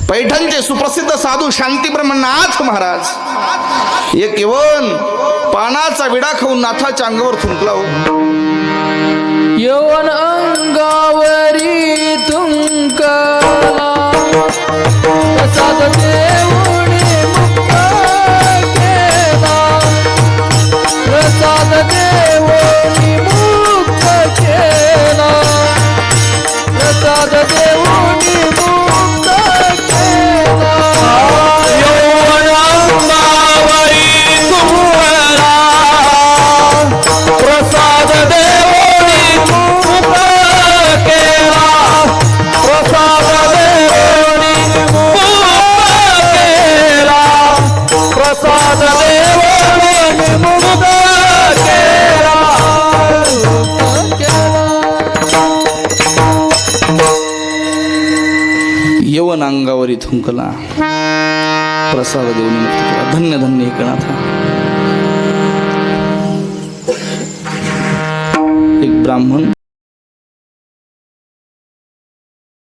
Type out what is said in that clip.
पैठणचे सुप्रसिद्ध साधू शांतीब्रह्मनाथ महाराज एक यवन पानाचा विडा खाऊन नाथाच्या अंगावर थुंकला हो. यवन अंगावरी तुंकला प्रसाद देऊनी मुक्त केला प्रसाद देऊनी मुक्त केला प्रसाद देऊनी मुक्त केला. यवन अंगावरी तुंकला प्रसाद देऊनी मुक्त केला प्रसाद देऊनी मुक्त केला प्रसाद देऊनी मुक्त केला. यवन अंगावरी थुंकला प्रसाद देऊन मुक्त केला. धन्य धन्य एकनाथा. एक ब्राह्मण